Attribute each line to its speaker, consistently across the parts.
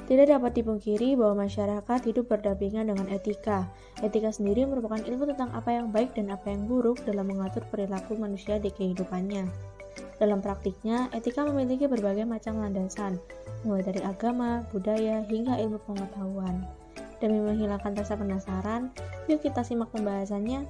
Speaker 1: Tidak dapat dipungkiri bahwa masyarakat hidup berdampingan dengan etika. Etika sendiri merupakan ilmu tentang apa yang baik dan apa yang buruk dalam mengatur perilaku manusia di kehidupannya. Dalam praktiknya, etika memiliki berbagai macam landasan, mulai dari agama, budaya, hingga ilmu pengetahuan. Demi menghilangkan rasa penasaran, yuk kita simak pembahasannya.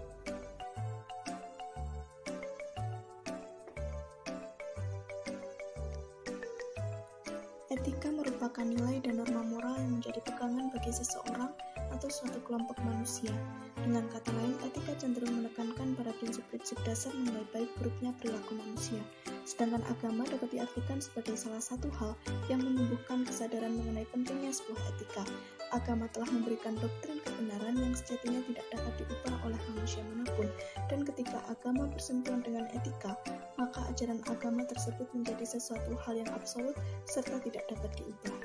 Speaker 2: Etika merupakan nilai dan norma moral yang menjadi pegangan bagi seseorang atau suatu kelompok manusia. Dengan kata lain, etika cenderung menekankan pada prinsip-prinsip dasar mengenai baik buruknya perilaku manusia. Sedangkan agama dapat diartikan sebagai salah satu hal yang menumbuhkan kesadaran mengenai pentingnya sebuah etika. Agama telah memberikan doktrin kebenaran yang sejatinya tidak dapat diubah oleh manusia manapun, dan ketika agama bersentuhan dengan etika, maka ajaran agama tersebut menjadi sesuatu hal yang absolut serta tidak dapat diubah.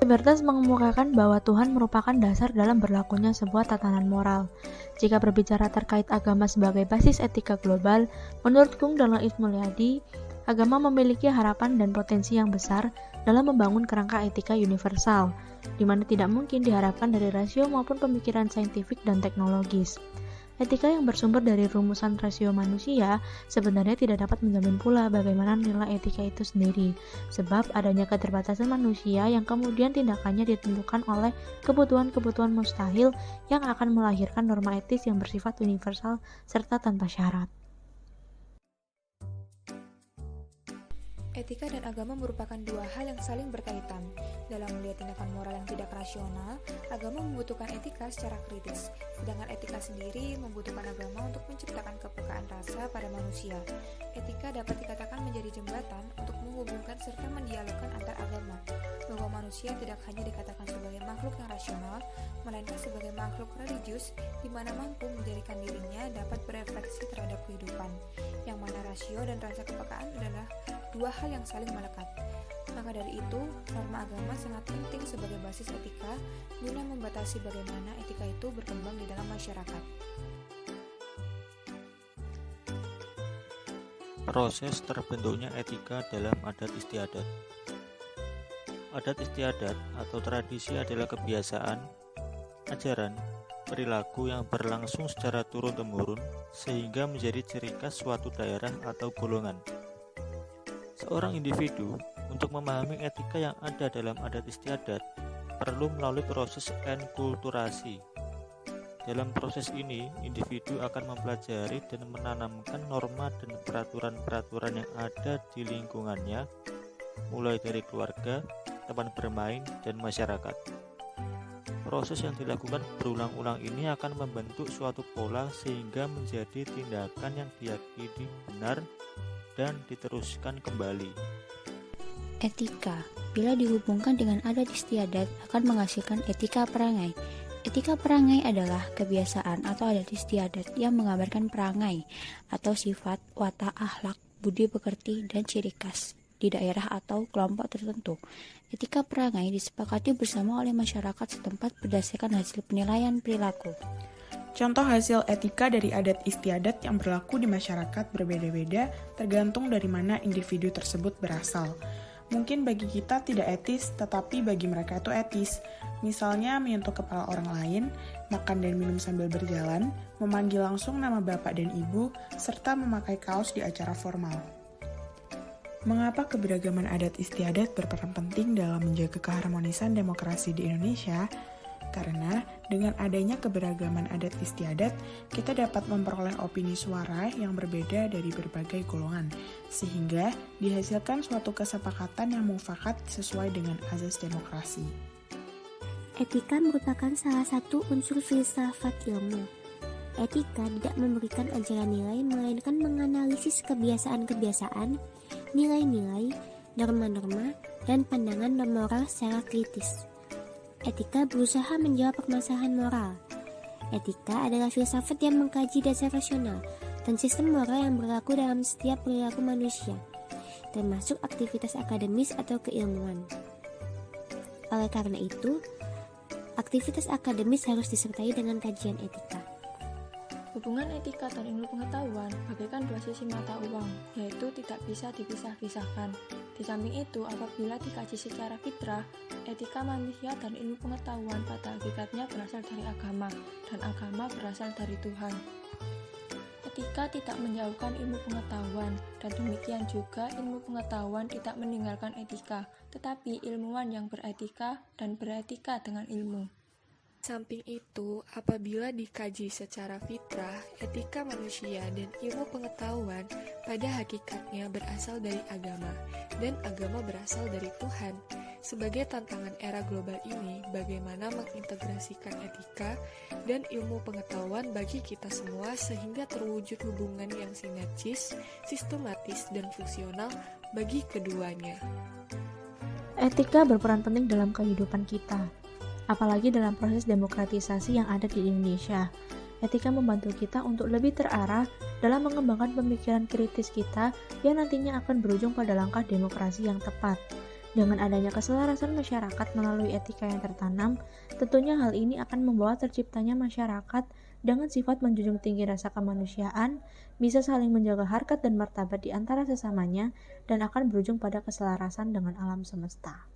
Speaker 1: Libertas mengemukakan bahwa Tuhan merupakan dasar dalam berlakunya sebuah tatanan moral. Jika berbicara terkait agama sebagai basis etika global, menurut Kung Donald Mulyadi, agama memiliki harapan dan potensi yang besar dalam membangun kerangka etika universal, di mana tidak mungkin diharapkan dari rasio maupun pemikiran saintifik dan teknologis. Etika yang bersumber dari rumusan rasio manusia sebenarnya tidak dapat menjamin pula bagaimana nilai etika itu sendiri, sebab adanya keterbatasan manusia yang kemudian tindakannya ditentukan oleh kebutuhan-kebutuhan mustahil yang akan melahirkan norma etis yang bersifat universal serta tanpa syarat.
Speaker 3: Etika dan agama merupakan dua hal yang saling berkaitan. Dalam melihat tindakan moral yang tidak rasional, agama membutuhkan etika secara kritis, sedangkan etika sendiri membutuhkan agama untuk menciptakan kepekaan rasa pada manusia. Etika dapat dikatakan menjadi jembatan untuk menghubungkan serta mendialogkan antar agama, bahwa manusia tidak hanya dikatakan sebagai makhluk yang rasional, melainkan sebagai makhluk religius di mana mampu menjadikan dirinya dapat berefleksi terhadap kehidupan, yang mana rasio dan rasa kepekaan adalah dua hal yang saling melekat. Maka dari itu, norma agama sangat penting sebagai basis etika guna membatasi bagaimana etika itu berkembang di dalam masyarakat.
Speaker 4: Proses terbentuknya etika dalam adat istiadat. Adat istiadat atau tradisi adalah kebiasaan, ajaran, perilaku yang berlangsung secara turun-temurun sehingga menjadi ciri khas suatu daerah atau golongan. Seorang individu untuk memahami etika yang ada dalam adat istiadat perlu melalui proses enkulturasi. Dalam proses ini, individu akan mempelajari dan menanamkan norma dan peraturan-peraturan yang ada di lingkungannya, mulai dari keluarga, teman bermain, dan masyarakat. Proses yang dilakukan berulang-ulang ini akan membentuk suatu pola sehingga menjadi tindakan yang diyakini benar dan diteruskan kembali.
Speaker 5: Etika, bila dihubungkan dengan adat istiadat, akan menghasilkan etika perangai. Etika perangai adalah kebiasaan atau adat istiadat yang menggambarkan perangai atau sifat, watak, akhlak, budi pekerti, dan ciri khas di daerah atau kelompok tertentu. Etika perangai disepakati bersama oleh masyarakat setempat berdasarkan hasil penilaian perilaku.
Speaker 6: Contoh hasil etika dari adat istiadat yang berlaku di masyarakat berbeda-beda tergantung dari mana individu tersebut berasal. Mungkin bagi kita tidak etis, tetapi bagi mereka itu etis. Misalnya menyentuh kepala orang lain, makan dan minum sambil berjalan, memanggil langsung nama bapak dan ibu, serta memakai kaos di acara formal. Mengapa keberagaman adat istiadat berperan penting dalam menjaga keharmonisan demokrasi di Indonesia? Karena dengan adanya keberagaman adat istiadat, kita dapat memperoleh opini suara yang berbeda dari berbagai golongan, sehingga dihasilkan suatu kesepakatan yang mufakat sesuai dengan azas demokrasi.
Speaker 7: Etika merupakan salah satu unsur filsafat ilmu. Etika tidak memberikan ajaran nilai, melainkan menganalisis kebiasaan-kebiasaan, nilai-nilai, norma-norma, dan pandangan moral secara kritis. Etika berusaha menjawab permasalahan moral. Etika adalah filsafat yang mengkaji dasar rasional dan sistem moral yang berlaku dalam setiap perilaku manusia, termasuk aktivitas akademis atau keilmuan. Oleh karena itu, aktivitas akademis harus disertai dengan kajian etika.
Speaker 8: Hubungan etika dan ilmu pengetahuan bagaikan dua sisi mata uang, yaitu tidak bisa dipisah-pisahkan. Di samping itu, apabila dikaji secara fitrah, etika manusia dan ilmu pengetahuan pada hakikatnya berasal dari agama, dan agama berasal dari Tuhan. Etika tidak menjauhkan ilmu pengetahuan, dan demikian juga ilmu pengetahuan tidak meninggalkan etika, tetapi ilmuwan yang beretika dan beretika dengan ilmu.
Speaker 3: Samping itu, apabila dikaji secara fitrah, etika manusia dan ilmu pengetahuan pada hakikatnya berasal dari agama, dan agama berasal dari Tuhan. Sebagai tantangan era global ini, bagaimana mengintegrasikan etika dan ilmu pengetahuan bagi kita semua sehingga terwujud hubungan yang sinergis, sistematis, dan fungsional bagi keduanya.
Speaker 1: Etika berperan penting dalam kehidupan kita, apalagi dalam proses demokratisasi yang ada di Indonesia. Etika membantu kita untuk lebih terarah dalam mengembangkan pemikiran kritis kita yang nantinya akan berujung pada langkah demokrasi yang tepat. Dengan adanya keselarasan masyarakat melalui etika yang tertanam, tentunya hal ini akan membawa terciptanya masyarakat dengan sifat menjunjung tinggi rasa kemanusiaan, bisa saling menjaga harkat dan martabat di antara sesamanya, dan akan berujung pada keselarasan dengan alam semesta.